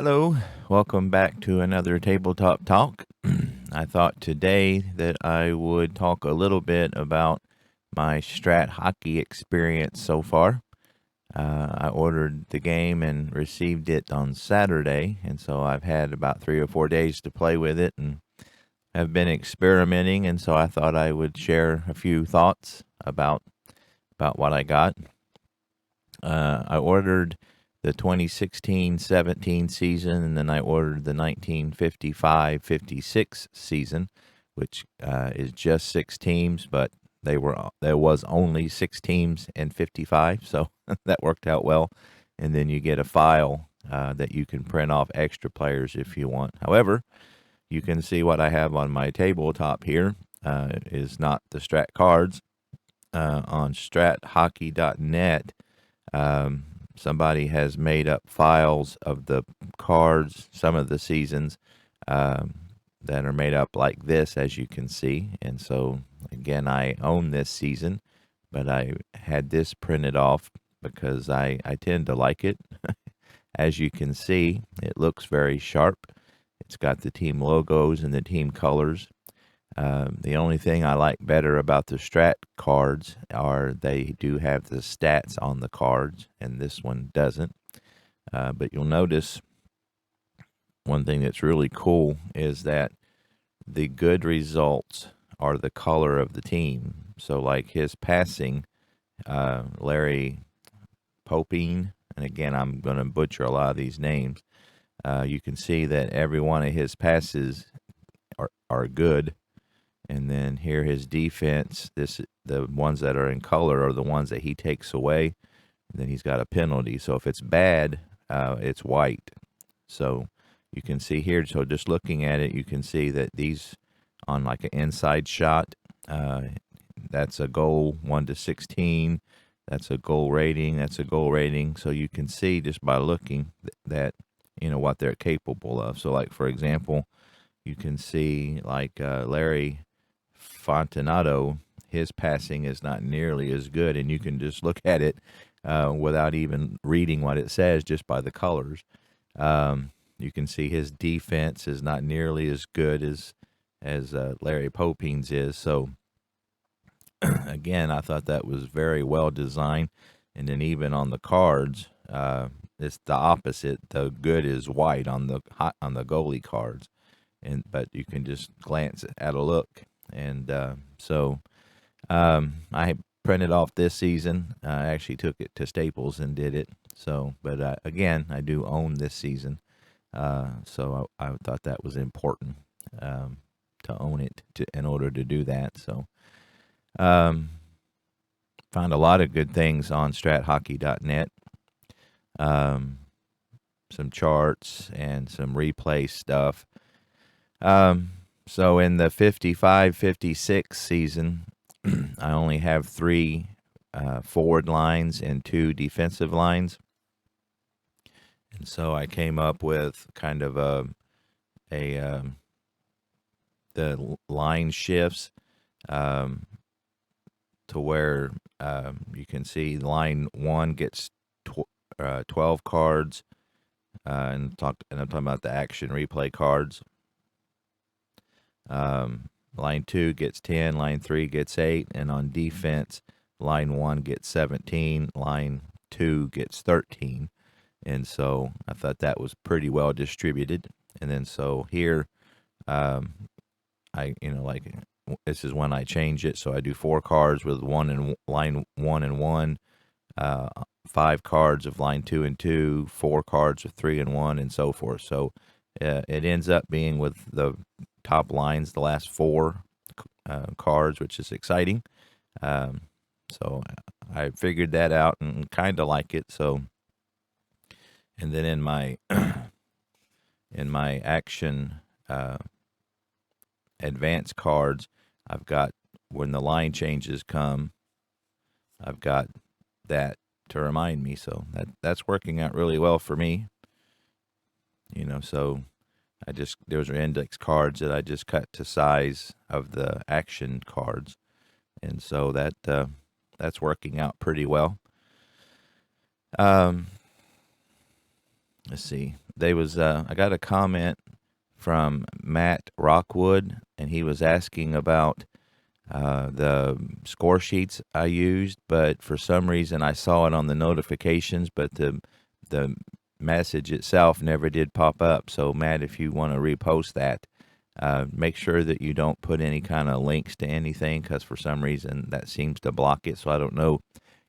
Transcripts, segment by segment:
Hello, welcome back to another Tabletop Talk. I thought today that I would talk a little bit about my Strat Hockey experience so far. I ordered the game and received it on Saturday, and so I've had about 3 or 4 days to play with it and have been experimenting, and so I thought I would share a few thoughts about what I got. I ordered the 2016-17 season, and then I ordered the 1955-56 season, which is just 6 teams, but there was only 6 teams and 55, so that worked out well. And then you get a file that you can print off extra players if you want. However, you can see what I have on my tabletop here is not the Strat cards. On strathockey.net, somebody has made up files of the cards, some of the seasons that are made up like this, as you can see. And so, again, I own this season, but I had this printed off because I tend to like it. As you can see, it looks very sharp. It's got the team logos and the team colors. The only thing I like better about the Strat cards are they do have the stats on the cards, and this one doesn't. But you'll notice one thing that's really cool is that the good results are the color of the team. So like his passing, Larry Popine, and again, I'm going to butcher a lot of these names. You can see that every one of his passes are good. And then here his defense, the ones that are in color are the ones that he takes away. And then he's got a penalty. So if it's bad, it's white. So you can see here, so just looking at it, you can see that these on like an inside shot, that's a goal 1-16. That's a goal rating. That's a goal rating. So you can see just by looking that, what they're capable of. So like, for example, you can see like Larry Fontinato, his passing is not nearly as good, and you can just look at it without even reading what it says, just by the colors. You can see his defense is not nearly as good as Larry Popine's is. So again, I thought that was very well designed. And then even on the cards, it's the opposite. The good is white on the goalie cards, but you can just glance at a look. And so I printed off this season. I actually took it to Staples and did it. So, but again, I do own this season. So I thought that was important to own it in order to do that. So found a lot of good things on strathockey.net. Some charts and some replay stuff. So in the 55-56 season, I only have 3 forward lines and 2 defensive lines. And so I came up with kind of the line shifts to where you can see line 1 gets 12 cards, and I'm talking about the action replay cards. Line 2 gets 10, line 3 gets 8, and on defense, line 1 gets 17, line 2 gets 13. And so I thought that was pretty well distributed. And then so here, this is when I change it. So I do 4 cards with line 1 and 1, 5 cards of line 2 and 2, 4 cards of 3 and 1, and so forth. So it ends up being with the top lines, the last 4 cards, which is exciting. So I figured that out and kind of like it. So, and then in my action advanced cards, I've got, when the line changes come, I've got that to remind me. So that's working out really well for me. So those are index cards that I just cut to size of the action cards. And so that's working out pretty well. Let's see. I got a comment from Matt Rockwood, and he was asking about the score sheets I used, but for some reason I saw it on the notifications, but the message itself never did pop up. So Matt, if you want to repost that, make sure that you don't put any kind of links to anything, because for some reason that seems to block it. So I don't know.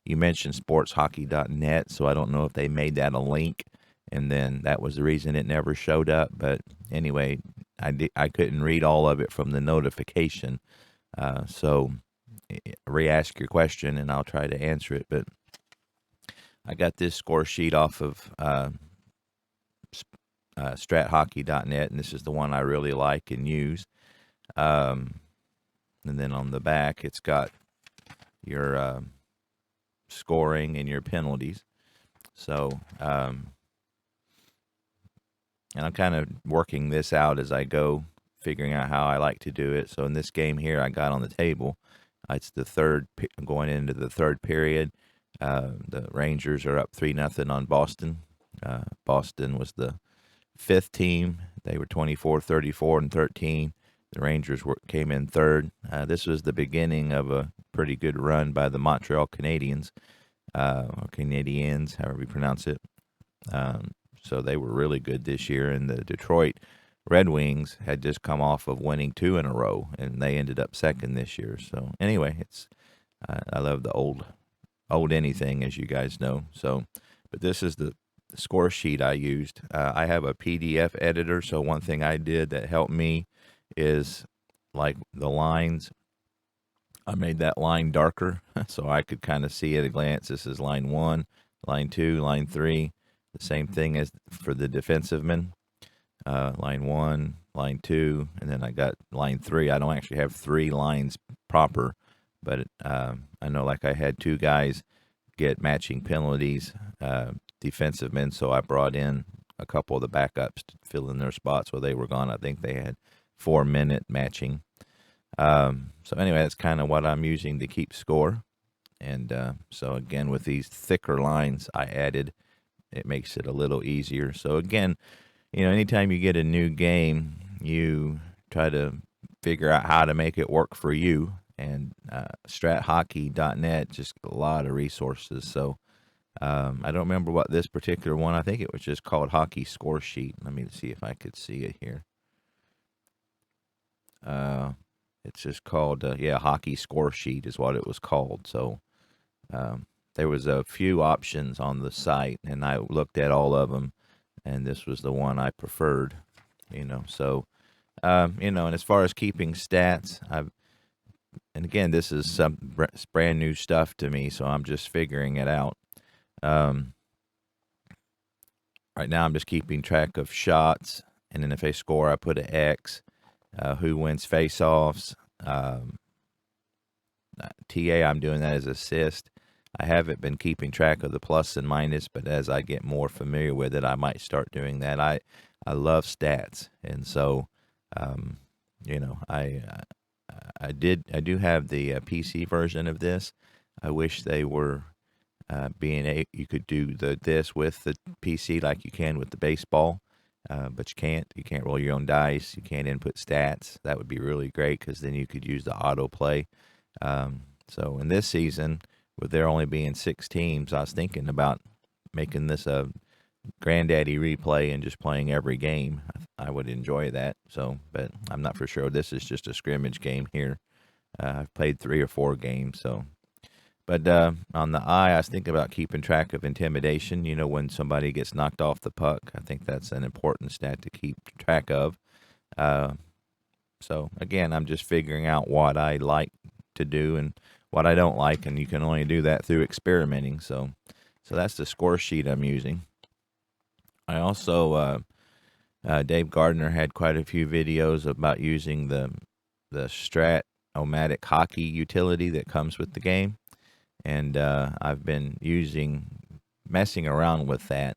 You mentioned sportshockey.net, so I don't know if they made that a link, and then that was the reason it never showed up. But anyway, I couldn't read all of it from the notification. So re-ask your question, and I'll try to answer it. But I got this score sheet off of strathockey.net, and this is the one I really like and use. And then on the back, it's got your scoring and your penalties. So, and I'm kind of working this out as I go, figuring out how I like to do it. So in this game here, I got on the table. It's the third, going into the third period. The Rangers are up 3-0 on Boston. Boston was the fifth team. They were 24, 34, and 13. The Rangers came in third. This was the beginning of a pretty good run by the Montreal Canadiens, or Canadiens, however you pronounce it. So they were really good this year, and the Detroit Red Wings had just come off of winning 2 in a row, and they ended up second this year. So anyway, I love the old anything, as you guys know. So, but this is the score sheet I used. I have a PDF editor, so one thing I did that helped me is, like, the lines, I made that line darker so I could kind of see at a glance. This is line 1, line 2, line 3. The same thing as for the defensive men. Line 1, line 2, and then I got line 3. I don't actually have 3 lines proper, but I know, like, I had 2 guys get matching penalties, defensive men, so I brought in a couple of the backups to fill in their spots where they were gone. I think they had 4-minute matching. So anyway, that's kind of what I'm using to keep score. And so again, with these thicker lines I added, it makes it a little easier. So again, anytime you get a new game, you try to figure out how to make it work for you. And strathockey.net, just a lot of resources. So I don't remember what this particular one, I think it was just called Hockey Score Sheet. Let me see if I could see it here. It's just called, Hockey Score Sheet is what it was called. So there was a few options on the site, and I looked at all of them, and this was the one I preferred, So, and as far as keeping stats, and again, this is some brand new stuff to me, so I'm just figuring it out. Right now, I'm just keeping track of shots, and then if they score, I put an X. Who wins face-offs? TA, I'm doing that as assist. I haven't been keeping track of the plus and minus, but as I get more familiar with it, I might start doing that. I love stats, and so I do have the PC version of this. I wish they were you could do this with the PC like you can with the baseball, but you can't. You can't roll your own dice. You can't input stats. That would be really great, because then you could use the autoplay. So in this season, with there only being 6 teams, I was thinking about making this a granddaddy replay and just playing every game. I would enjoy that. So, but I'm not for sure. This is just a scrimmage game here. I've played 3 or 4 games. So, but on the eye, I was thinking about keeping track of intimidation. When somebody gets knocked off the puck, I think that's an important stat to keep track of. So again, I'm just figuring out what I like to do and what I don't like, and you can only do that through experimenting. So that's the score sheet I'm using. I also, Dave Gardner had quite a few videos about using the Stratomatic Hockey utility that comes with the game, and I've been messing around with that.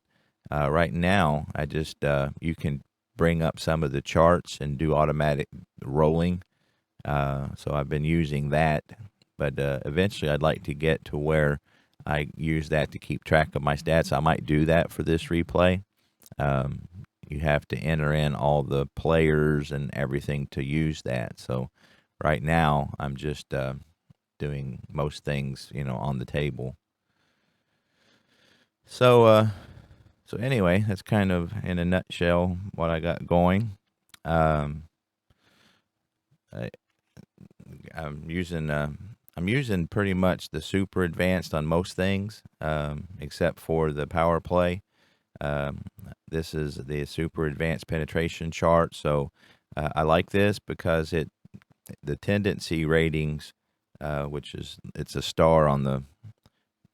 Right now, I just you can bring up some of the charts and do automatic rolling. So I've been using that, but eventually I'd like to get to where I use that to keep track of my stats. I might do that for this replay. you have to enter in all the players and everything to use that. So right now I'm just doing most things, on the table. So so anyway, that's kind of in a nutshell what I got going. Um, I, I'm using pretty much the super advanced on most things, except for the power play. Um, this is the super advanced penetration chart. So I like this because the tendency ratings, it's a star on the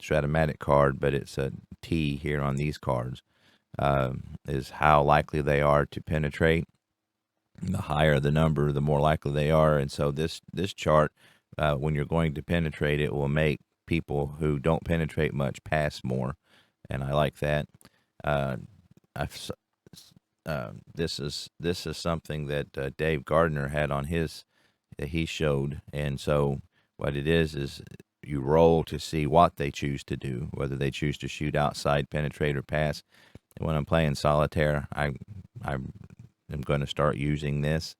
Stratomatic card, but it's a T here on these cards, is how likely they are to penetrate. The higher the number, the more likely they are. And so this chart, when you're going to penetrate, it will make people who don't penetrate much pass more, and I like that. Uh, I've, this is something that Dave Gardner had on his that he showed, and so what it is you roll to see what they choose to do, whether they choose to shoot outside, penetrate, or pass. And when I'm playing solitaire, I'm going to start using this.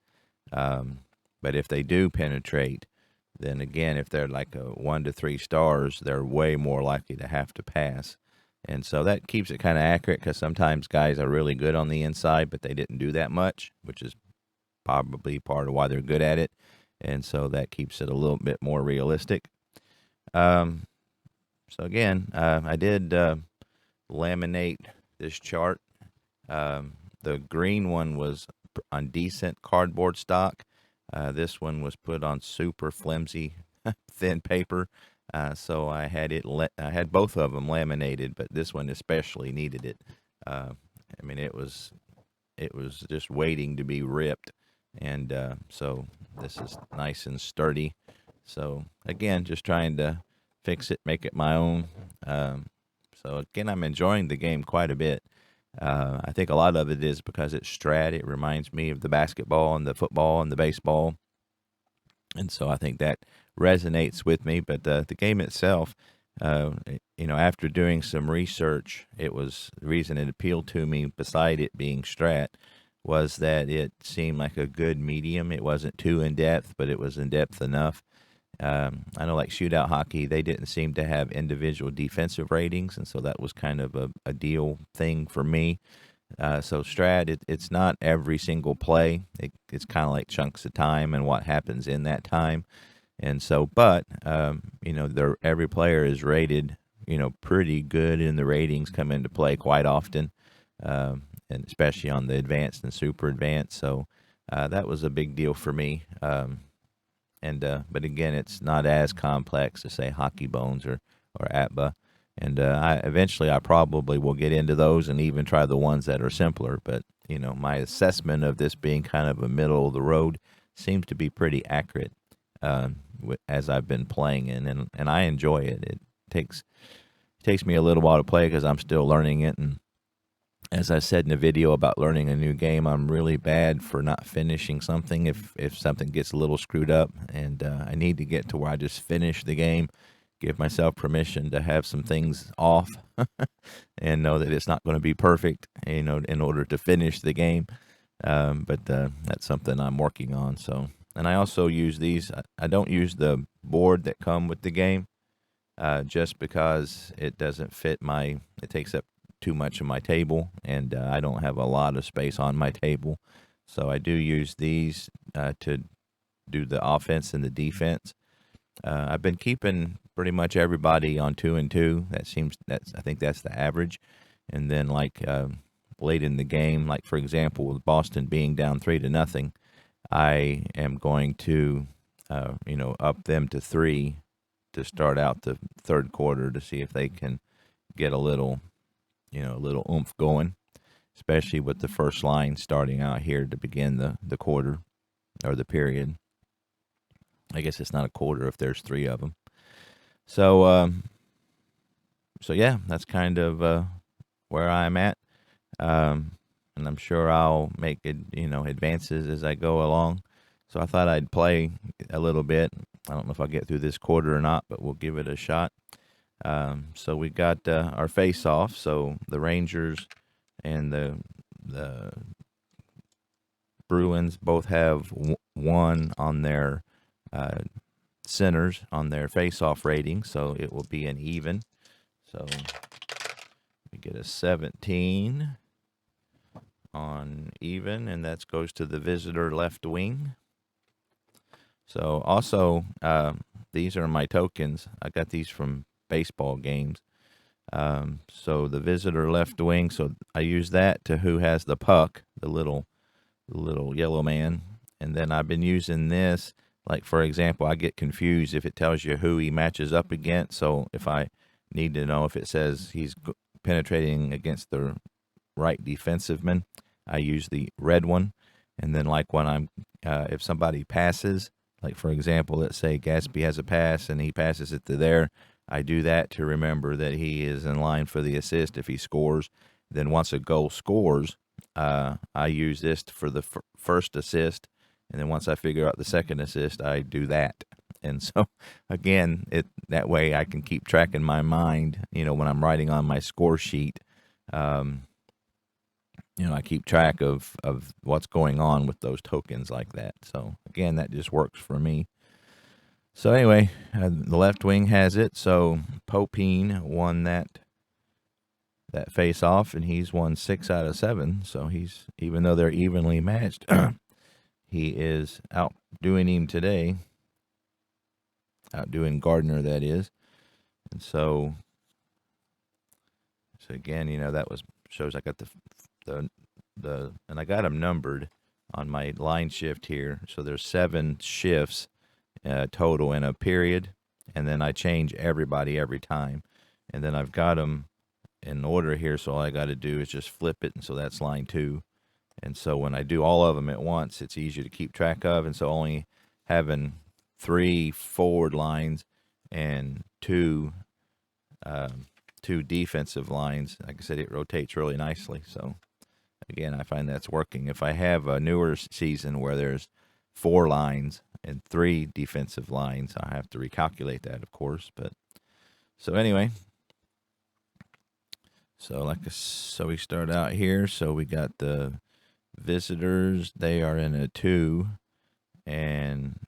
But if they do penetrate, then again, if they're like a 1 to 3 stars, they're way more likely to have to pass. And so that keeps it kind of accurate, because sometimes guys are really good on the inside, but they didn't do that much, which is probably part of why they're good at it. And so that keeps it a little bit more realistic. So again, I did laminate this chart. The green one was on decent cardboard stock. This one was put on super flimsy, thin paper. So I had both of them laminated, but this one especially needed it. I mean, it was just waiting to be ripped, and so this is nice and sturdy. So again, just trying to fix it, make it my own. So again, I'm enjoying the game quite a bit. I think a lot of it is because it's Strat. It reminds me of the basketball and the football and the baseball, and so I think that resonates with me. But the game itself, after doing some research, it was the reason it appealed to me, beside it being Strat, was that it seemed like a good medium. It wasn't too in depth, but it was in depth enough. I know, like Shootout Hockey, they didn't seem to have individual defensive ratings, and so that was kind of a deal thing for me. So Strat, it's not every single play. It's kind of like chunks of time and what happens in that time. And so, but, every player is rated, pretty good, and the ratings come into play quite often, and especially on the advanced and super advanced. So that was a big deal for me. But again, it's not as complex as, say, Hockey Bones or ATBA. And eventually I probably will get into those and even try the ones that are simpler. But, my assessment of this being kind of a middle of the road seems to be pretty accurate as I've been playing it. And I enjoy it. It takes me a little while to play because I'm still learning it. And as I said in the video about learning a new game, I'm really bad for not finishing something if something gets a little screwed up. And I need to get to where I just finish the game, give myself permission to have some things off and know that it's not going to be perfect, in order to finish the game. But that's something I'm working on. So, and I also use these. I don't use the board that come with the game, just because it doesn't fit it takes up too much of my table, and I don't have a lot of space on my table. So I do use these to do the offense and the defense. I've been keeping pretty much everybody on 2 and 2. I think that's the average. And then late in the game, like for example, with Boston being down 3-0, I am going to up them to 3 to start out the third quarter to see if they can get a little oomph going, especially with the first line starting out here to begin the quarter or the period. I guess it's not a quarter if there's 3 of them. So yeah, that's kind of where I'm at, and I'm sure I'll make it, advances as I go along. So I thought I'd play a little bit. I don't know if I'll get through this quarter or not, but we'll give it a shot. So we got our face-off. So the Rangers and the the Bruins both have one on their centers on their face-off rating, so it will be an even. So we get a 17 on even, and that goes to the visitor left wing. So also, these are my tokens. I got these from baseball games. So the visitor left wing, so I use that to who has the puck, the little yellow man. And then I've been using this, like, for example, I get confused if it tells you who he matches up against. So if I need to know if it says he's penetrating against the right defensiveman, I use the red one. And then, like, when I'm if somebody passes, like, for example, let's say Gatsby has a pass and he passes it to there, I do that to remember that he is in line for the assist if he scores. Then once a goal scores, I use this for the first assist, and then once I figure out the second assist, I do that. And so, again, that way I can keep track in my mind, when I'm writing on my score sheet. I keep track of what's going on with those tokens like that. So, again, that just works for me. So, anyway, the left wing has it. So, Popine won that face off, and he's won 6 out of 7. So, even though they're evenly matched, he is outdoing him today. Outdoing Gardner, that is. And so again, that shows I got the and I got them numbered on my line shift here. So there's 7 shifts total in a period, and then I change everybody every time, and then I've got them in order here. So all I got to do is just flip it, and so that's line 2. And so when I do all of them at once, it's easier to keep track of. And so only having 3 forward lines and 2 defensive lines, like I said, it rotates really nicely. So again, I find that's working. If I have a newer season where there's 4 lines and 3 defensive lines, I have to recalculate that, of course. But so anyway, so we start out here. So we got the visitors; they are in a 2, and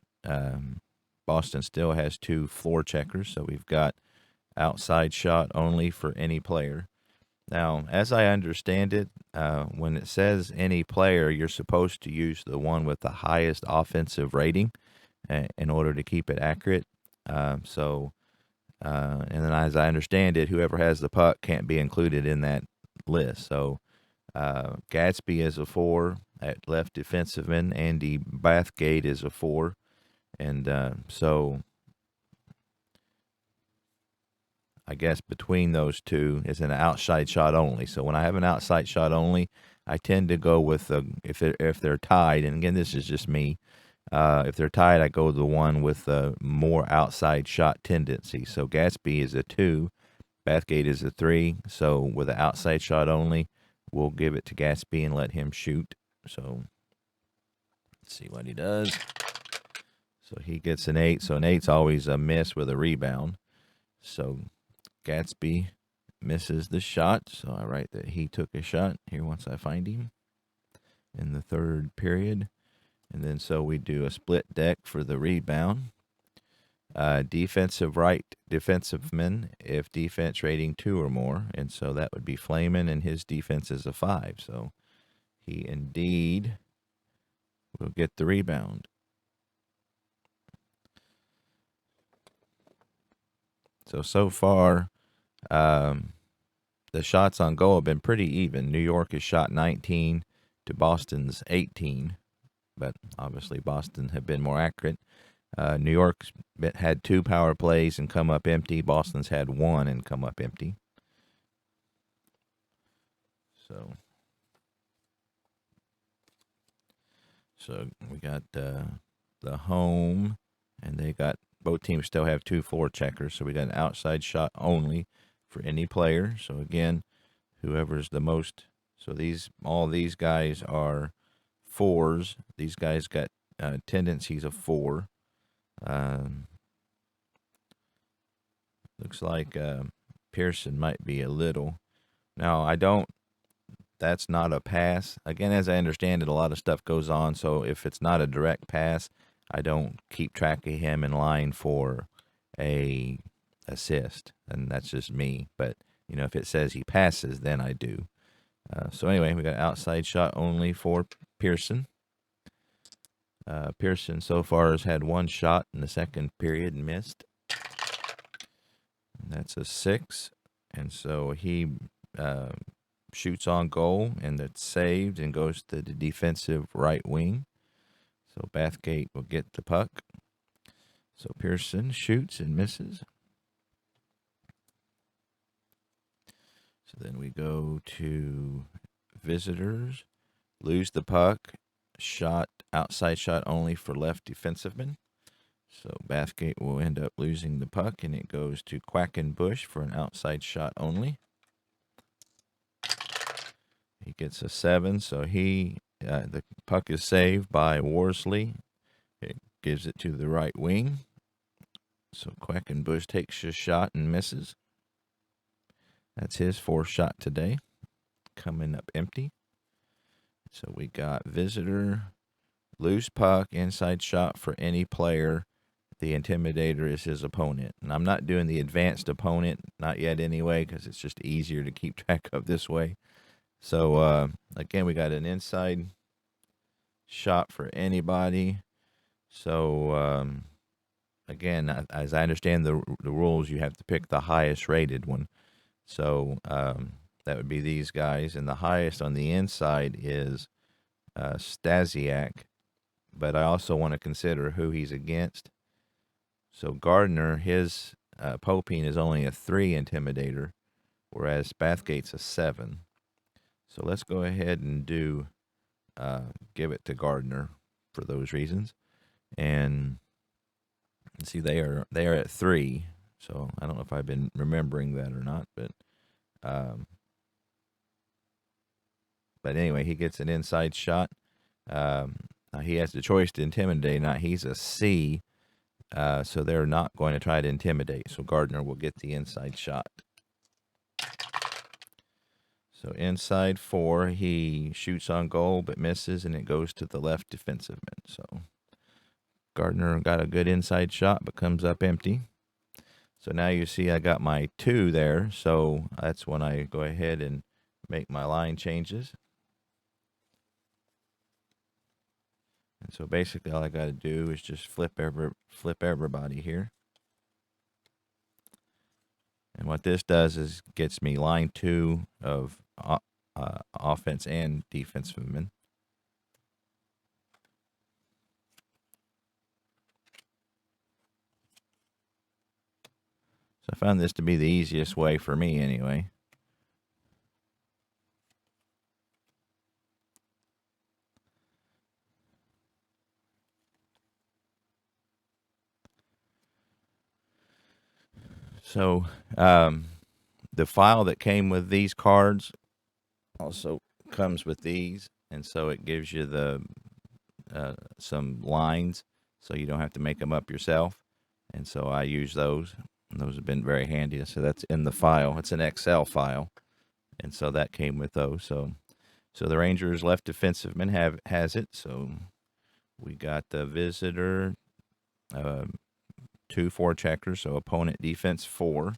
Boston still has 2 floor checkers. So we've got outside shot only for any player. Now, as I understand it, when it says any player, you're supposed to use the one with the highest offensive rating in order to keep it accurate. And then as I understand it, whoever has the puck can't be included in that list. So Gatsby is a 4 at left defenseman. Andy Bathgate is a 4. And so I guess between those two is an outside shot only. So when I have an outside shot only, I tend to go with if they're tied. And again, this is just me. If they're tied, I go the one with the more outside shot tendency. So Gatsby is a 2, Bathgate is a 3. So with an outside shot only, we'll give it to Gatsby and let him shoot. So let's see what he does. So he gets an 8. So an 8's always a miss with a rebound. So Gatsby misses the shot, so I write that he took a shot here once I find him in the 3rd period. And then so we do a split deck for the rebound. Defensive right defenseman if defense rating 2 or more, and so that would be Flamin, and his defense is a 5. So he indeed will get the rebound. So far, the shots on goal have been pretty even. New York has shot 19 to Boston's 18, but obviously Boston have been more accurate. New York's had 2 power plays and come up empty. Boston's had 1 and come up empty. So we got the home, and they got both teams still have 2 floor checkers. So we got an outside shot only for any player. So again, whoever's the most. So all these guys are 4s. These guys got tendencies of 4. Looks like Pearson might be a little. Now, I don't that's not a pass. Again, as I understand it, a lot of stuff goes on. So if it's not a direct pass, I don't keep track of him in line for a assist, and that's just me. But you know, if it says he passes, then I do. So anyway, we got outside shot only for Pearson. Pearson so far has had one shot in the second period and missed. And that's a 6, and so he shoots on goal, and it's saved and goes to the defensive right wing. So Bathgate will get the puck. So Pearson shoots and misses. So then we go to visitors. Lose the puck. Shot, outside shot only for left defensiveman. So Bathgate will end up losing the puck, and it goes to Quackenbush for an outside shot only. He gets a 7, so the puck is saved by Worsley. It gives it to the right wing. So Quackenbush takes a shot and misses. That's his 4th shot today. Coming up empty. So we got visitor, loose puck, inside shot for any player. The intimidator is his opponent. And I'm not doing the advanced opponent, not yet anyway, because it's just easier to keep track of this way. So, again, we got an inside shot for anybody. So, again, as I understand the rules, you have to pick the highest rated one. So, that would be these guys. And the highest on the inside is Stasiak. But I also want to consider who he's against. So, Gardner, his Popine is only a 3 intimidator, whereas Bathgate's a 7. So let's go ahead and give it to Gardner for those reasons. And see, they are at 3. So I don't know if I've been remembering that or not, but anyway, he gets an inside shot. Now he has the choice to intimidate. Now he's a C, so they're not going to try to intimidate. So Gardner will get the inside shot. So inside 4, he shoots on goal but misses, and it goes to the left defensiveman. So Gardner got a good inside shot but comes up empty. So now you see I got my 2 there. So that's when I go ahead and make my line changes. And so basically all I got to do is just flip everybody here. And what this does is gets me line 2 of offense and defenseman. So I found this to be the easiest way for me anyway. So the file that came with these cards also comes with these, and so it gives you the some lines, so you don't have to make them up yourself. And so I use those, and those have been very handy. So that's in the file. It's an Excel file, and so that came with those. So the Rangers left defenseman has it. So we got the visitor 2 4-checkers, so opponent defense 4.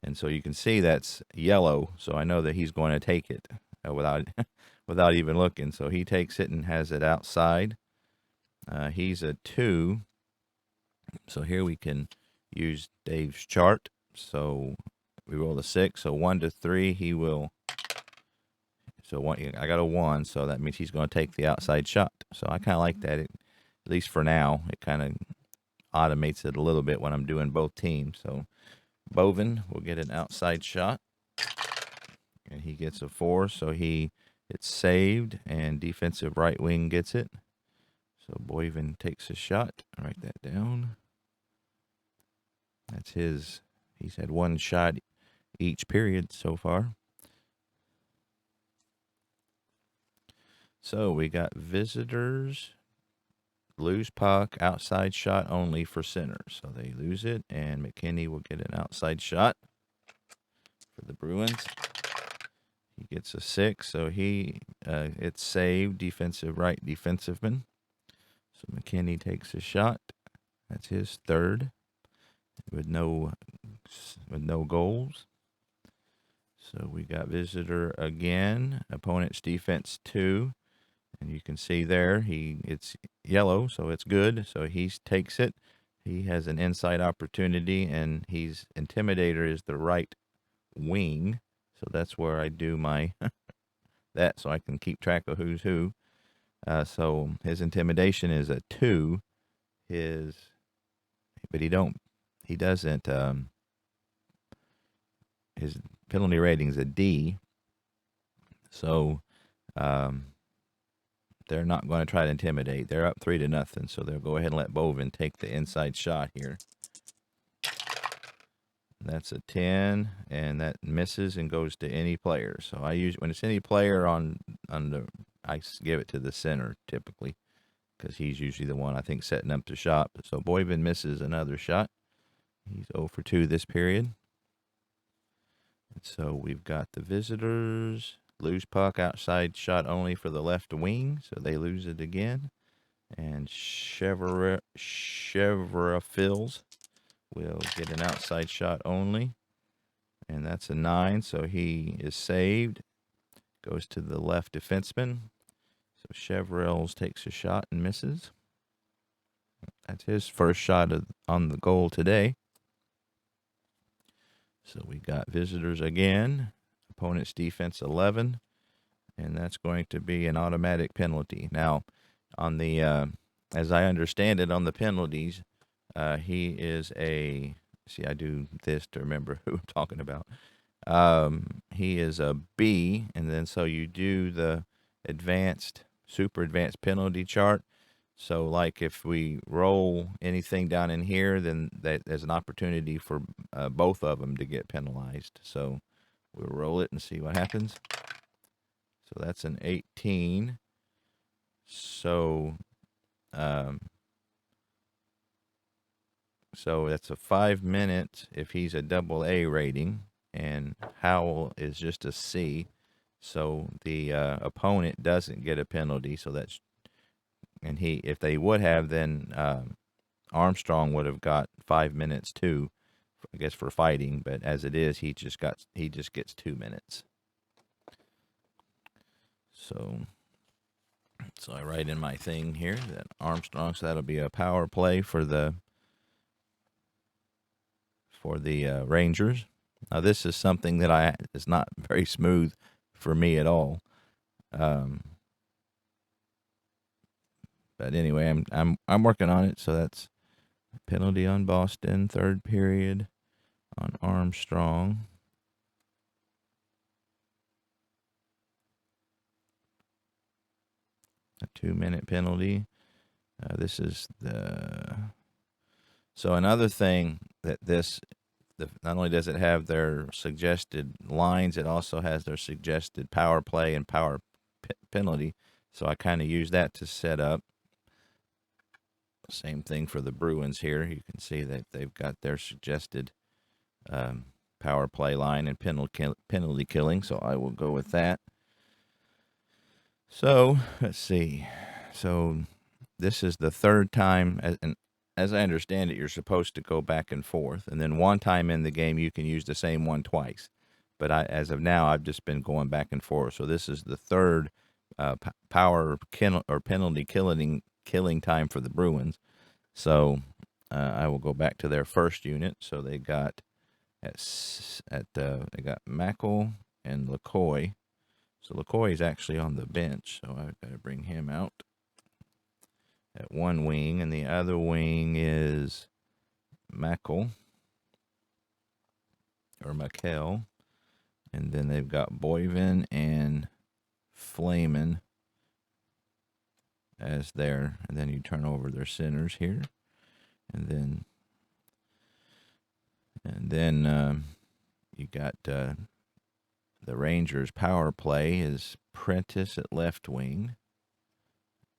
And so you can see that's yellow, so I know that he's going to take it without even looking. So he takes it and has it outside. He's a 2. So here we can use Dave's chart. So we roll a 6. So 1 to 3, he will. So I got a 1, so that means he's going to take the outside shot. So I kind of like that. At least for now, it kind of automates it a little bit when I'm doing both teams. So Bovin will get an outside shot, and he gets a 4. So it's saved, and defensive right wing gets it. So Boyvin takes a shot. I'll write that down. That's his. He's had 1 shot each period so far. So we got visitors, lose puck, outside shot only for center. So they lose it, and McKinney will get an outside shot for the Bruins. He gets a 6, so it's saved, defensive right defensiveman. So McKinney takes a shot. That's his third with no goals. So we got visitor again. Opponent's defense 2. And you can see there, it's yellow, so it's good. So he takes it. He has an inside opportunity, and Intimidator is the right wing. So that's where I do my that, so I can keep track of who's who. So his intimidation is a 2. But he doesn't. His penalty rating is a D. So they're not going to try to intimidate. They're up 3-0, so they'll go ahead and let Bovin take the inside shot here. That's a 10, and that misses and goes to any player. So when it's any player I give it to the center typically, because he's usually the one I think setting up the shot. So Boyvin misses another shot. He's 0 for 2 this period. And so we've got the visitors. Lose puck, outside shot only for the left wing, so they lose it again. And Chevrafils will get an outside shot only. And that's a 9, so he is saved. Goes to the left defenseman. So Chevrils takes a shot and misses. That's his first shot on the goal today. So we got visitors again. Opponent's defense 11. And that's going to be an automatic penalty. Now, on the as I understand it, on the penalties, he is a... See, I do this to remember who I'm talking about. He is a B, and then so you do the super advanced penalty chart. So, like, if we roll anything down in here, then there's an opportunity for both of them to get penalized. So, we'll roll it and see what happens. So, that's an 18. So, that's a 5 minutes if he's a double A rating, and Howell is just a C. So, the opponent doesn't get a penalty. So, that's... And if they would have, then Armstrong would have got 5 minutes too, I guess, for fighting. But as it is, he just gets 2 minutes. So I write in my thing here that Armstrong. So that'll be a power play for the Rangers. Now this is something that is not very smooth for me at all. But anyway, I'm working on it. So that's penalty on Boston, third period on Armstrong. A 2-minute penalty. This is so another thing that not only does it have their suggested lines, it also has their suggested power play and power penalty. So I kind of use that to set up. Same thing for the Bruins here. You can see that they've got their suggested power play line and penalty killing. So I will go with that. So let's see. So this is the third time, and as I understand it, you're supposed to go back and forth, and then one time in the game you can use the same one twice. But as of now, I've just been going back and forth. So this is the third power or penalty killing time for the Bruins. So I will go back to their first unit. So they got they got Mackel and LaCoy. So LaCoy is actually on the bench, so I've got to bring him out at one wing, and the other wing is Mackel or Mackel, and then they've got Boyvin and Flamen as there, and then you turn over their centers here, and then you got the Rangers' power play is Prentice at left wing.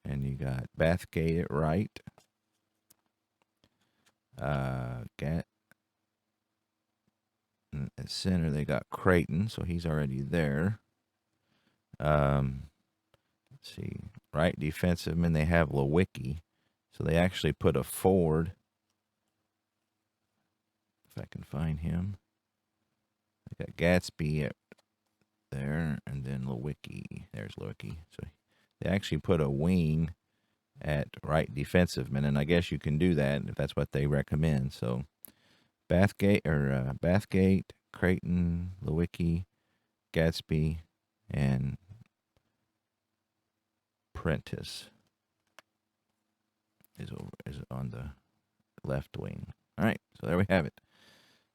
And you got Bathgate at right. At center, they got Creighton, so he's already there. Let's see, right defenseman, they have Lewicki. So they actually put a forward. If I can find him. They got Gatsby there, and then Lewicki. There's Lewicki. So they actually put a wing at right defenseman, and I guess you can do that if that's what they recommend. So Bathgate, Creighton, Lewicki, Gatsby, and Prentice is on the left wing. All right, so there we have it.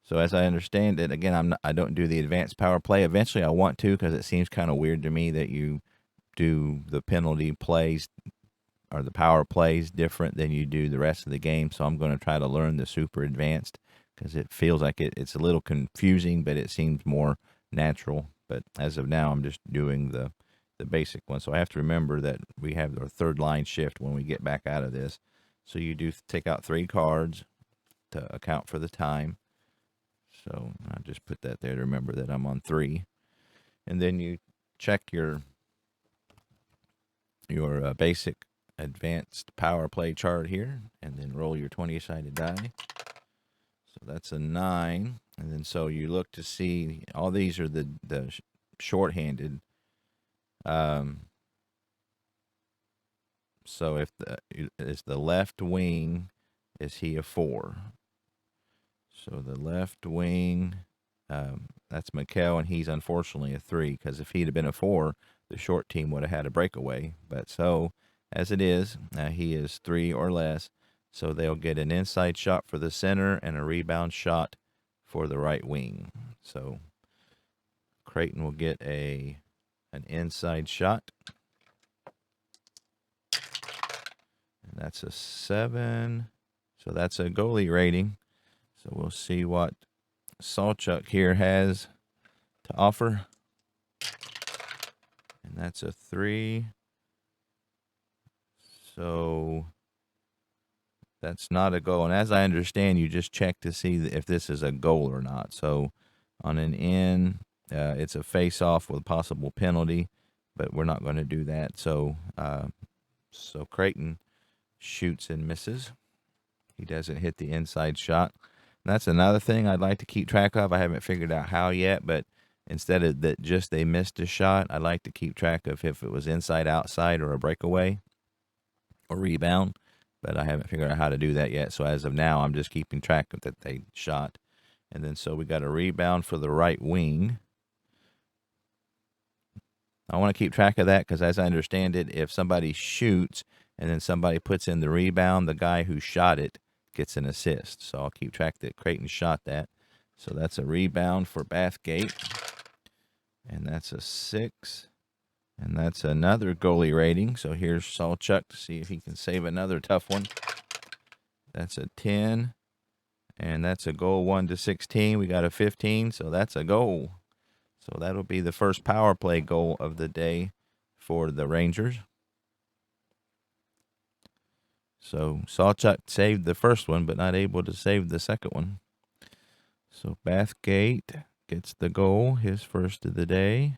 So as I understand it, again, I don't do the advanced power play. Eventually, I want to, because it seems kind of weird to me that you do the penalty plays or the power plays different than you do the rest of the game. So I'm going to try to learn the super advanced, because it feels like it's a little confusing, but it seems more natural. But as of now, I'm just doing the basic one. So I have to remember that we have our third line shift when we get back out of this. So you do take out 3 cards to account for the time. So I'll just put that there to remember that I'm on 3. And then you check your basic advanced power play chart here, and then roll your 20-sided die. So that's a 9. And then so you look to see, all these are the shorthanded. So if the left wing, is he a 4? So the left wing, that's McHale, and he's unfortunately a 3, because if he'd have been a 4, the short team would have had a breakaway. But so, as it is, he is 3 or less, so they'll get an inside shot for the center and a rebound shot for the right wing. So Creighton will get an inside shot. And that's a 7. So that's a goalie rating. So we'll see what Sawchuk here has to offer. And that's a 3. So that's not a goal. And as I understand, you just check to see if this is a goal or not. So on an in, it's a face-off with a possible penalty, but we're not going to do that. So so Creighton shoots and misses. He doesn't hit the inside shot. And that's another thing I'd like to keep track of. I haven't figured out how yet, but instead of that just they missed a shot, I'd like to keep track of if it was inside, outside, or a breakaway or rebound. But I haven't figured out how to do that yet. So as of now, I'm just keeping track of that they shot. And then so we got a rebound for the right wing. I want to keep track of that because as I understand it, if somebody shoots and then somebody puts in the rebound, the guy who shot it gets an assist. So I'll keep track that Creighton shot that. So that's a rebound for Bathgate. And that's a 6. And that's another goalie rating. So here's Sawchuk to see if he can save another tough one. That's a 10. And that's a goal 1-16. We got a 15, so that's a goal. So that'll be the first power play goal of the day for the Rangers. So Sawchuk saved the first one, but not able to save the second one. So Bathgate gets the goal, his first of the day.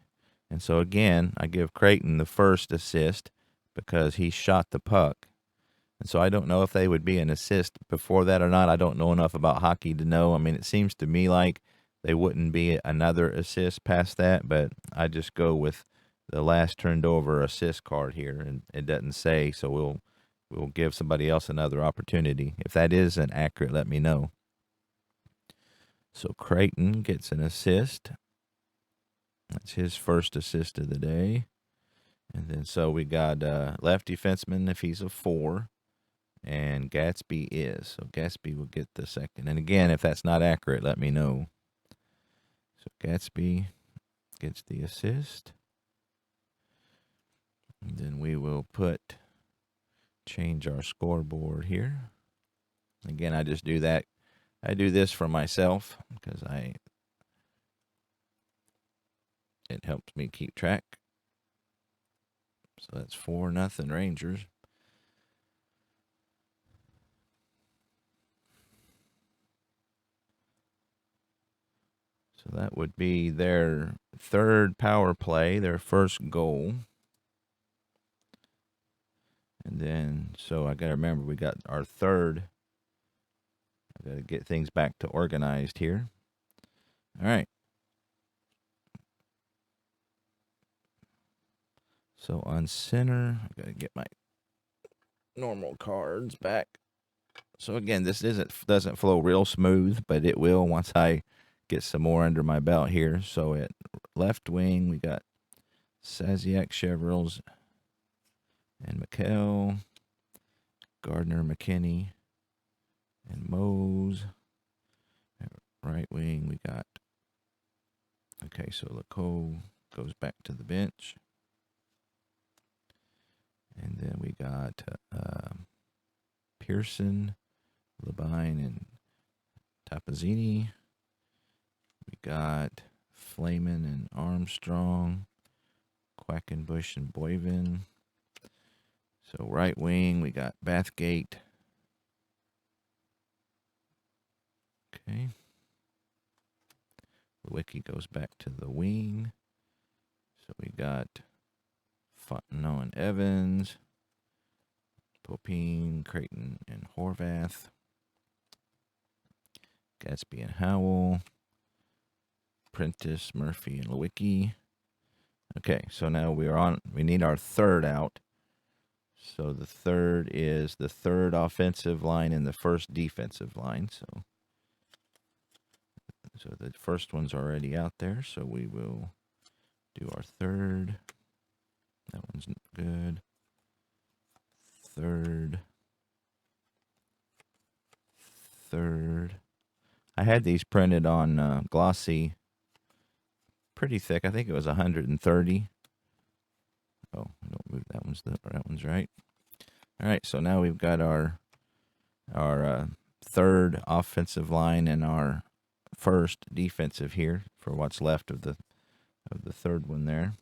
And so again, I give Creighton the first assist because he shot the puck. And so I don't know if they would be an assist before that or not. I don't know enough about hockey to know. I mean, it seems to me like they wouldn't be another assist past that, but I just go with the last turned over assist card here, and it doesn't say, so we'll give somebody else another opportunity. If that isn't accurate, let me know. So Creighton gets an assist. That's his first assist of the day. And then so we got left defenseman if he's a 4. And Gatsby is. So Gatsby will get the second. And again, if that's not accurate, let me know. So Gatsby gets the assist. And then we will change our scoreboard here. Again, I just do that. I do this for myself because it helps me keep track. So that's 4-0 Rangers. So that would be their third power play, their first goal. And then, so I got to remember, we got our third. I got to get things back to organized here. All right. So on center, I got to get my normal cards back. So again, this doesn't flow real smooth, but it will once I get some more under my belt here. So at left wing, we got Saziak, Chevrils, and McHale, Gardner, McKinney, and Mose. At right wing, we got, okay, so Leco goes back to the bench. And then we got Pearson, Labine, and Tapazzini. We got Flamin and Armstrong, Quackenbush and Boyven. So right wing, we got Bathgate. Okay. Lewicki goes back to the wing. So we got Fontenot and Evans, Popine, Creighton, and Horvath, Gatsby and Howell, Prentice, Murphy, and Lewicki. Okay, so now we need our third out. So the third is the third offensive line and the first defensive line. So the first one's already out there, so we will do our third. That one's good. Third. I had these printed on glossy, pretty thick. I think it was 130. Oh, don't move. That one's right. All right, so now we've got our third offensive line and our first defensive here for what's left of the third one there.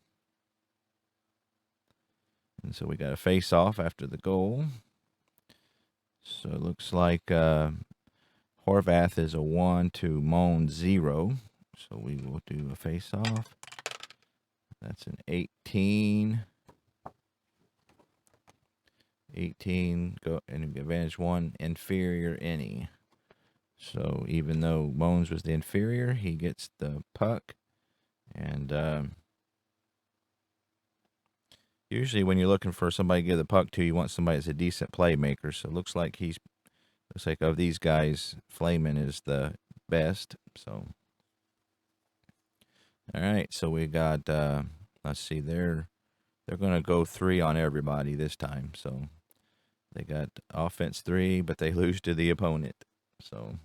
And so we got a face off after the goal. So it looks like Horvath is a 1 to Moan 0. So we will do a face off. That's an 18. 18, go and advantage 1, inferior any. So even though Moans was the inferior, he gets the puck. And usually when you're looking for somebody to give the puck to, you want somebody that's a decent playmaker. So it looks like of these guys, Flamin is the best. So, all right. So we got, let's see, they're going to go 3 on everybody this time. So they got offense 3, but they lose to the opponent. So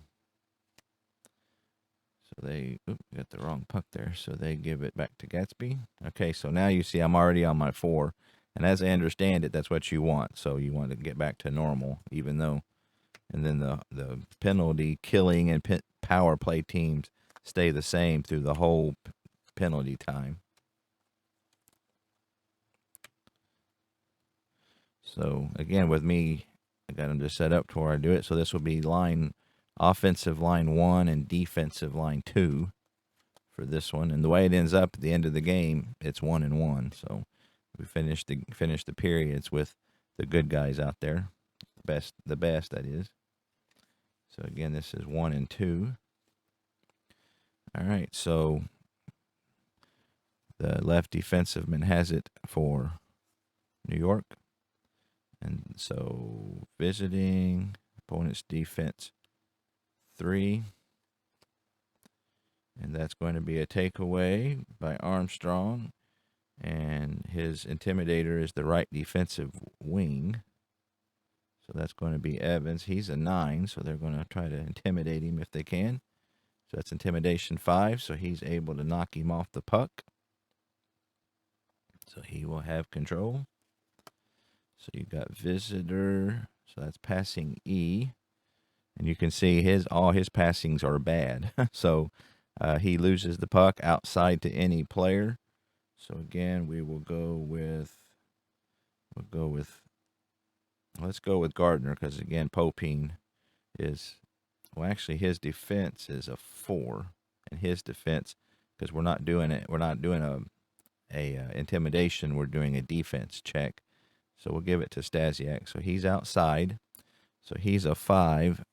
they got the wrong puck there. So they give it back to Gatsby. Okay, so now you see I'm already on my 4. And as I understand it, that's what you want. So you want to get back to normal, even though. And then the penalty, killing, and power play teams stay the same through the whole penalty time. So, again, with me, I got them just set up to where I do it. So this will be offensive line 1 and defensive line 2 for this one. And the way it ends up at the end of the game, it's 1 and 1. So we finish the periods with the good guys out there. The best, that is. So, again, this is 1 and 2. All right, so the left defensive man has it for New York. And so visiting, opponent's defense 3. And that's going to be a takeaway by Armstrong. And his intimidator is the right defensive wing. So that's going to be Evans. He's a 9, so they're going to try to intimidate him if they can. So that's intimidation 5, so he's able to knock him off the puck. So he will have control. So you got visitor, so that's passing E. And you can see all his passings are bad. So he loses the puck outside to any player. So again, let's go with Gardner, because again, Popine is, well, actually his defense is a 4 in his defense, because we're not doing it. We're not doing a intimidation. We're doing a defense check. So we'll give it to Stasiak. So he's outside. So he's a 5.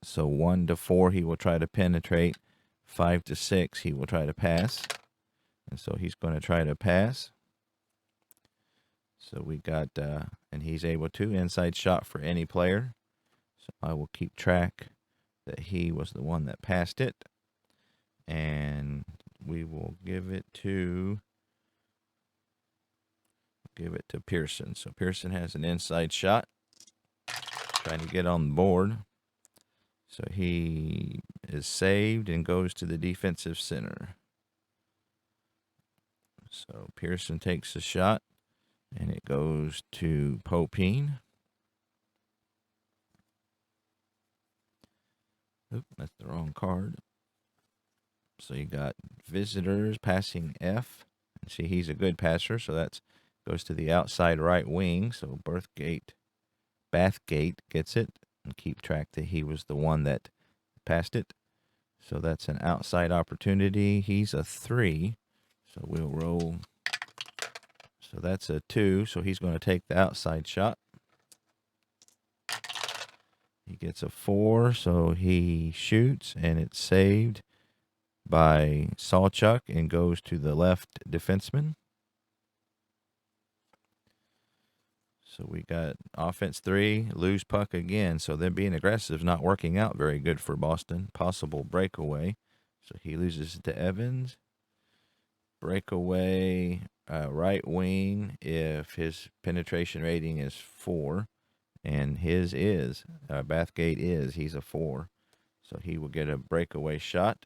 So 1 to 4 he will try to penetrate. 5 to 6 he will try to pass. And so he's going to try to pass. So we got, and he's able to inside shot for any player. So I will keep track that he was the one that passed it. And we will give it to Pearson. So Pearson has an inside shot, trying to get on the board. So he is saved and goes to the defensive center. So Pearson takes a shot, and it goes to Popine. Oop, that's the wrong card. So you got visitors passing F. See, he's a good passer, so that goes to the outside right wing. So Bathgate gets it, and keep track that he was the one that passed it. So that's an outside opportunity. He's a 3, so we'll roll. So that's a 2, so he's going to take the outside shot. He gets a 4, so he shoots, and it's saved by Sawchuk and goes to the left defenseman. So we got offense 3, lose puck again. So them being aggressive is not working out very good for Boston. Possible breakaway. So he loses it to Evans. Breakaway, right wing, if his penetration rating is 4, and his is, Bathgate is, he's a 4. So he will get a breakaway shot.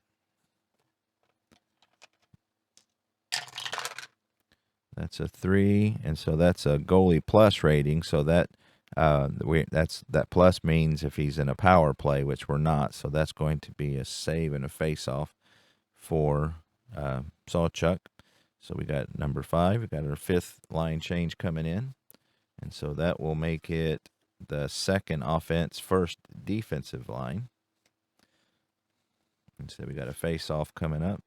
That's a 3, and so that's a goalie plus rating. So that that plus means if he's in a power play, which we're not. So that's going to be a save and a face-off for Sawchuk. So we got number 5. We got our 5th line change coming in, and so that will make it the second offense, first defensive line. And so we got a face-off coming up.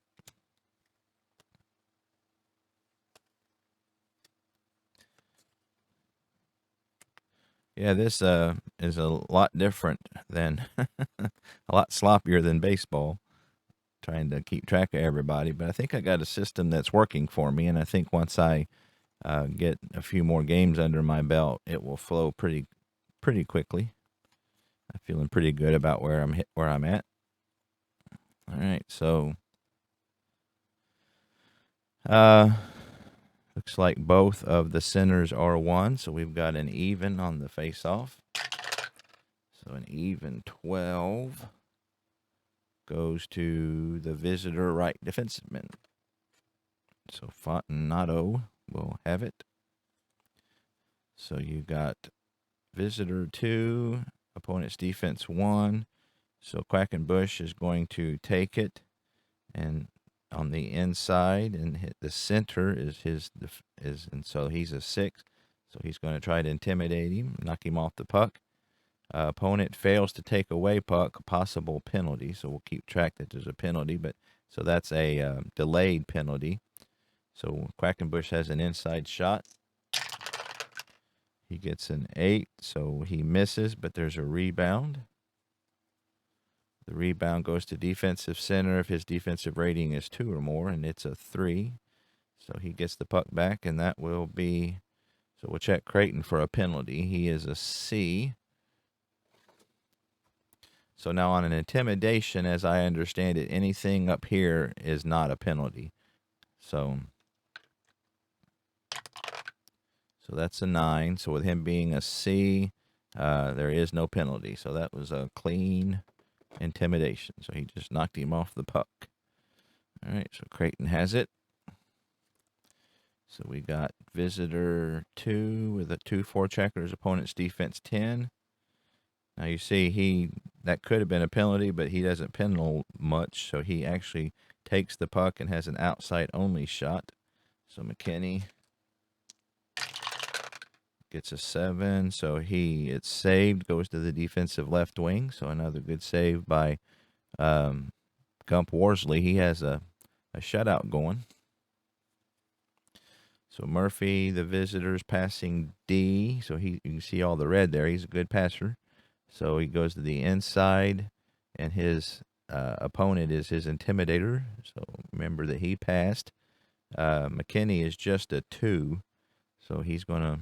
Yeah, this is a lot different than, a lot sloppier than baseball, trying to keep track of everybody. But I think I got a system that's working for me, and I think once I get a few more games under my belt, it will flow pretty quickly. I'm feeling pretty good about where I'm at. All right, so looks like both of the centers are 1, so we've got an even on the face-off. So an even 12 goes to the visitor right defenseman. So Fontinato will have it. So you got visitor 2, opponent's defense 1. So Quackenbush is going to take it, and on the inside, and hit the center is and so he's a 6. So he's going to try to intimidate him, knock him off the puck. Opponent fails to take away puck, possible penalty. So we'll keep track that there's a penalty, but so that's a delayed penalty. So Quackenbush has an inside shot. He gets an 8, so he misses, but there's a rebound. The rebound goes to defensive center if his defensive rating is 2 or more, and it's a 3. So he gets the puck back, and that will be, so we'll check Creighton for a penalty. He is a C. So now on an intimidation, as I understand it, anything up here is not a penalty. So that's a 9. So with him being a C, there is no penalty. So that was a clean intimidation. So he just knocked him off the puck. All right, so Creighton has it. So we got visitor 2 with a 2-4 checkers, opponent's defense 10. Now you see that could have been a penalty, but he doesn't penal much, so he actually takes the puck and has an outside only shot. So McKinney gets a 7, so it's saved, goes to the defensive left wing. So another good save by Gump Worsley, he has a shutout going. So Murphy, the visitors, passing D. So you can see all the red there. He's a good passer. So he goes to the inside, and his opponent is his intimidator. So remember that he passed. McKinney is just a 2, so he's going to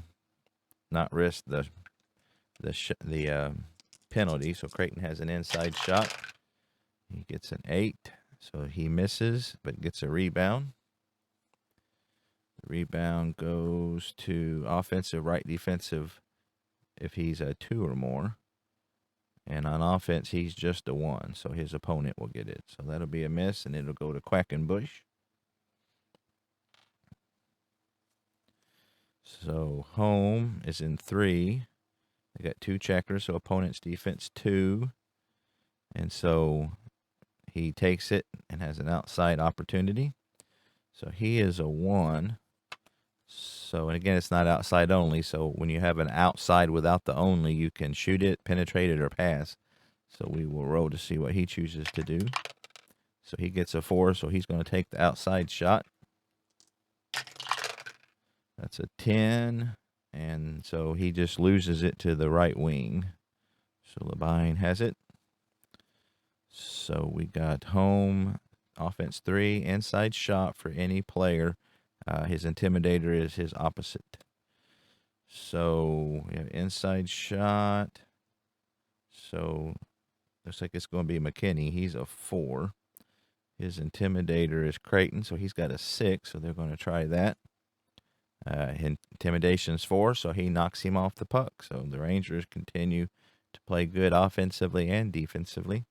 not risk the penalty. So Creighton has an inside shot. He gets an 8, so he misses but gets a rebound. The rebound goes to offensive, right defensive if he's a 2 or more. And on offense, he's just a 1, so his opponent will get it. So that'll be a miss, and it'll go to Quackenbush. So home is in 3. They got 2 checkers, so opponent's defense 2. And so he takes it and has an outside opportunity. So he is a 1. So, and again, it's not outside only. So when you have an outside without the only, you can shoot it, penetrate it, or pass. So we will roll to see what he chooses to do. So he gets a 4, so he's going to take the outside shot. That's a 10, and so he just loses it to the right wing. So Labine has it. So we got home, offense 3, inside shot for any player. His intimidator is his opposite. So we have inside shot. So looks like it's going to be McKinney. He's a 4. His intimidator is Creighton, so he's got a 6, so they're going to try that. Intimidation's 4, so he knocks him off the puck. So the Rangers continue to play good offensively and defensively.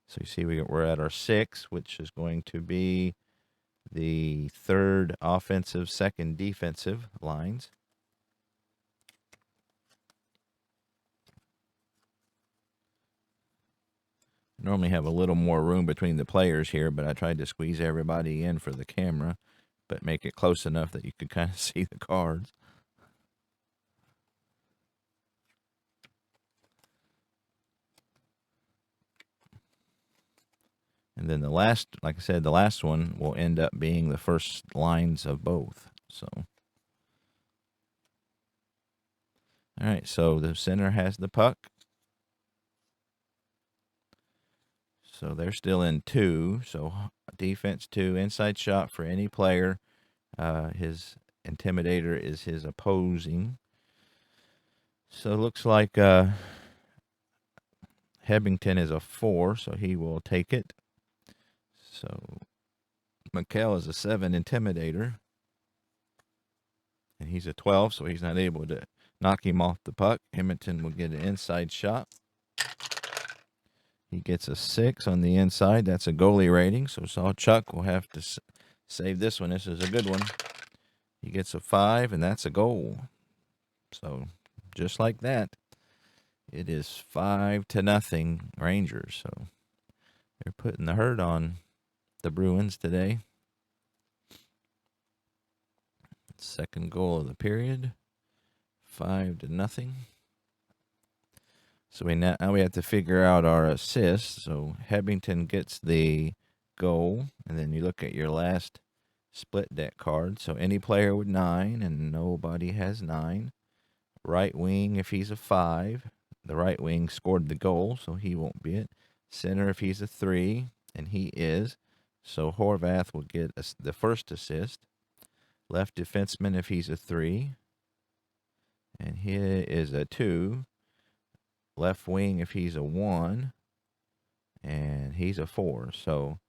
So you see we're at our 6, which is going to be the 3rd offensive, 2nd defensive lines. Normally have a little more room between the players here, but I tried to squeeze everybody in for the camera, but make it close enough that you could kind of see the cards. And then the last, like I said, the last one will end up being the first lines of both. So, all right, so the center has the puck. So they're still in 2. So defense 2, inside shot for any player. His intimidator is his opposing. So it looks like Hebington is a 4, so he will take it. So McKell is a 7 intimidator. And he's a 12, so he's not able to knock him off the puck. Hamilton will get an inside shot. He gets a 6 on the inside. That's a goalie rating, so Sawchuk will have to save this one. This is a good one. He gets a 5, and that's a goal. So just like that, it is 5-0 Rangers. So they're putting the hurt on the Bruins today. 2nd goal of the period, 5-0. So now we have to figure out our assists. So Hebington gets the goal, and then you look at your last split deck card. So any player with 9, and nobody has 9. Right wing, if he's a 5, the right wing scored the goal, so he won't be it. Center, if he's a 3, and he is, so Horvath will get the first assist. Left defenseman, if he's a 3, and he is a 2. Left wing, if he's a 1, and he's a 4. So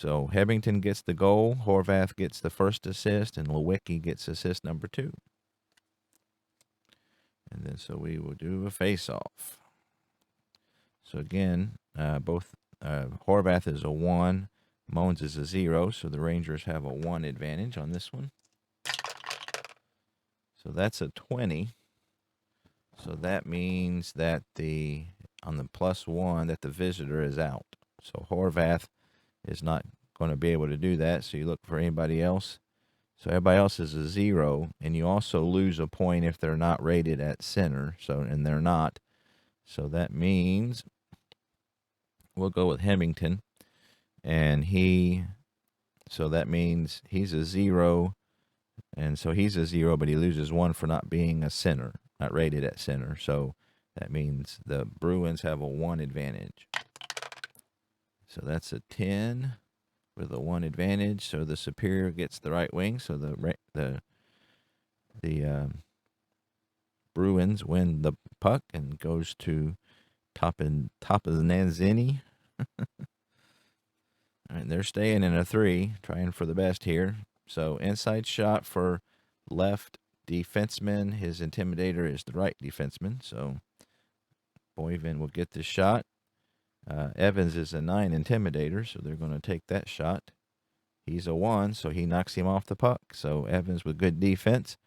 Hebington gets the goal, Horvath gets the first assist, and Lewicki gets assist number 2. And then so we will do a face-off. So again, both Horvath is a 1, Moans is a 0, so the Rangers have a 1 advantage on this one. So that's a 20. So that means that on the +1 that the visitor is out. So Horvath is not going to be able to do that. So you look for anybody else. So everybody else is a 0, and you also lose a point if they're not rated at center. And they're not. So that means we'll go with Hemington. And so that means he's a 0. And so he's a 0, but he loses 1 for not being a center, not rated at center. So that means the Bruins have a 1 advantage. So that's a 10 with a 1 advantage. So the superior gets the right wing. So the Bruins win the puck and goes to top of the Nanzini. All right, they're staying in a 3, trying for the best here. So inside shot for left defenseman. His intimidator is the right defenseman. So Boyvin will get the shot. Evans is a 9 intimidator, so they're going to take that shot. He's a 1, so he knocks him off the puck. So Evans with good defense.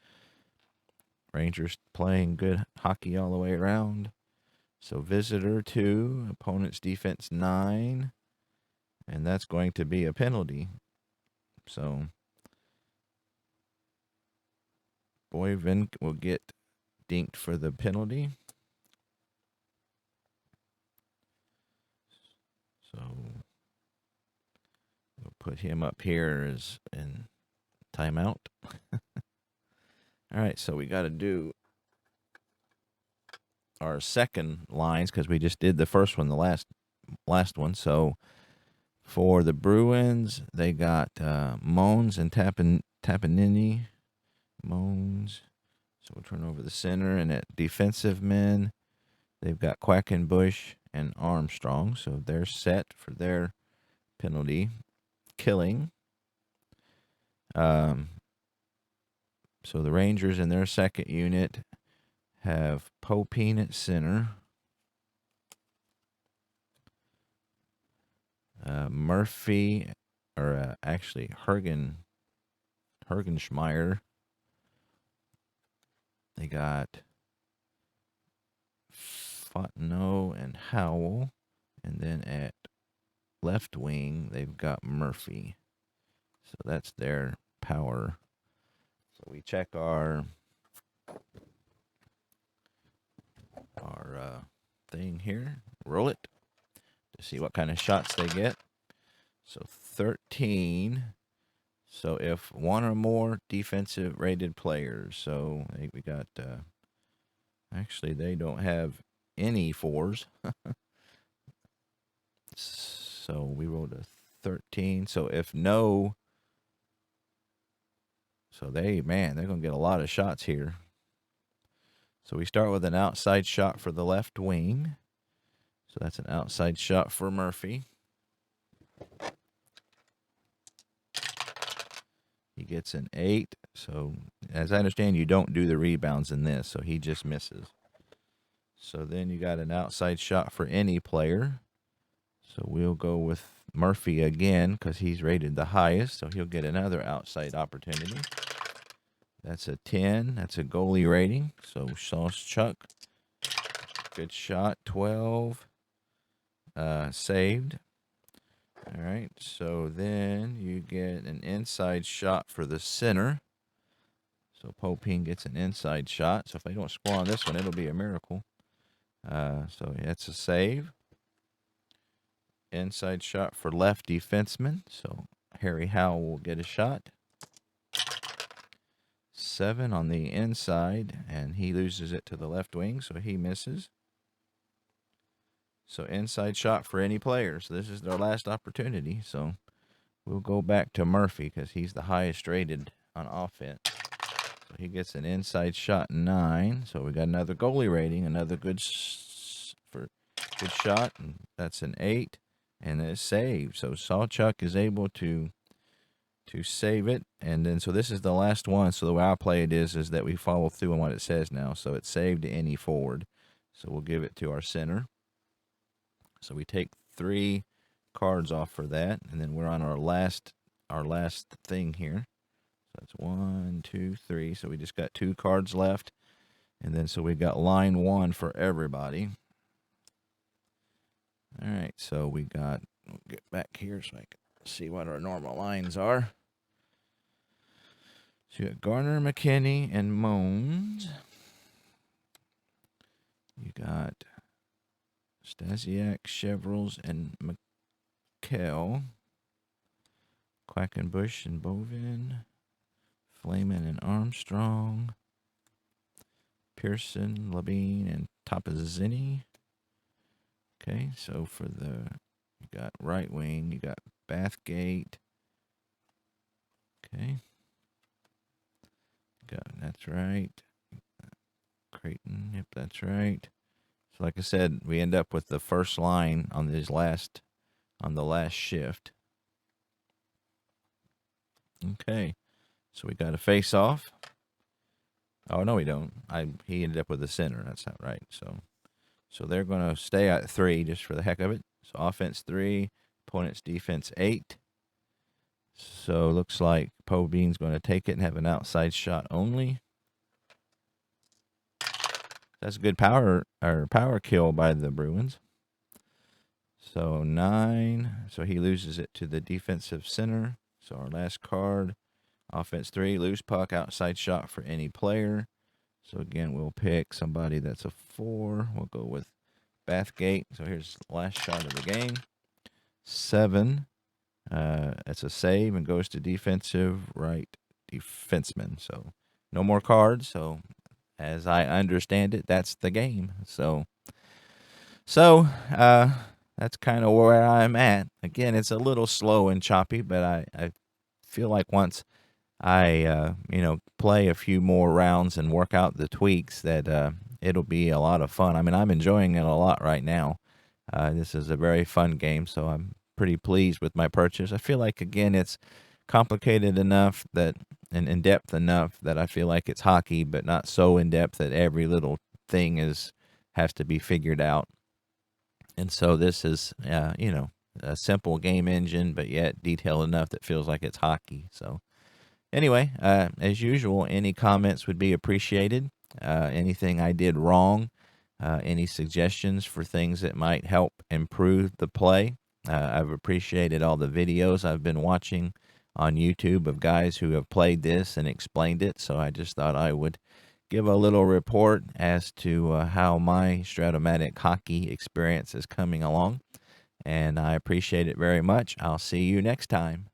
Rangers playing good hockey all the way around. So visitor 2, opponent's defense 9. And that's going to be a penalty. So Boyvin will get dinked for the penalty. So we'll put him up here as in timeout. All right, so we got to do our second lines because we just did the first one, the last one. So for the Bruins, they got Moans and Tapanini. Moans. So we'll turn over the center. And at defensive men, they've got Quackenbush and Armstrong. So they're set for their penalty killing. So the Rangers in their second unit have Popine at center. Murphy, or actually Hergenschmeyer. They got Fontenot and Howell. And then at left wing, they've got Murphy. So that's their power. So we check our thing here. Roll it to see what kind of shots they get. So 13. So if 1 or more defensive rated players. So I think we got, actually they don't have any 4s. So we rolled a 13. So if no, so they're going to get a lot of shots here. So we start with an outside shot for the left wing. So that's an outside shot for Murphy. He gets an 8. So as I understand, you don't do the rebounds in this. So he just misses. So then you got an outside shot for any player. So we'll go with Murphy again because he's rated the highest. So he'll get another outside opportunity. That's a 10. That's a goalie rating. So Sauce Chuck, good shot, 12. Saved. All right, so then you get an inside shot for the center. So Popine gets an inside shot. So if they don't score on this one, it'll be a miracle. So that's a save. Inside shot for left defenseman. So Harry Howell will get a shot. 7 on the inside, and he loses it to the left wing, so he misses. So inside shot for any player. So this is their last opportunity. So we'll go back to Murphy because he's the highest rated on offense. So he gets an inside shot, 9. So we got another goalie rating, another good shot, and that's an 8, and it's saved. So Sawchuk is able to save it, and then so this is the last one. So the way I play it is that we follow through on what it says now. So it's saved to any forward. So we'll give it to our center. So we take 3 cards off for that, and then we're on our last thing here. So that's 1, 2, 3. So we just got 2 cards left, and then so we've got line 1 for everybody. All right, so we'll get back here so I can see what our normal lines are. So you got Garner, McKinney, and Moans. You got Stasiak, Chevrils, and McKell. Quackenbush and Bovin, Flamin and Armstrong, Pearson, Levine, and Topazini. Okay, so for the, you got right wing, you got Bathgate. Okay. That's right. Creighton, yep, that's right. So like I said, we end up with the first line on the last shift. Okay. So we got a face off. Oh no, we don't. He ended up with the center. That's not right. So they're gonna stay at 3 just for the heck of it. So offense 3, opponent's defense 8. So looks like Poe Bean's going to take it and have an outside shot only. That's a good power kill by the Bruins. So 9. So he loses it to the defensive center. So our last card, offense 3, loose puck, outside shot for any player. So again, we'll pick somebody that's a 4. We'll go with Bathgate. So here's the last shot of the game. 7. It's a save and goes to defensive right defenseman. So no more cards. So as I understand it, that's the game. So that's kind of where I'm at. Again, it's a little slow and choppy, but I feel like once I play a few more rounds and work out the tweaks, that it'll be a lot of fun. I mean, I'm enjoying it a lot right now. This is a very fun game, so I'm pretty pleased with my purchase. I feel like, again, it's complicated enough that and in depth enough that I feel like it's hockey, but not so in depth that every little thing has to be figured out. And so this is a simple game engine, but yet detailed enough that feels like it's hockey. So anyway, as usual, any comments would be appreciated. Anything I did wrong, any suggestions for things that might help improve the play. I've appreciated all the videos I've been watching on YouTube of guys who have played this and explained it. So I just thought I would give a little report as to how my Stratomatic Hockey experience is coming along. And I appreciate it very much. I'll see you next time.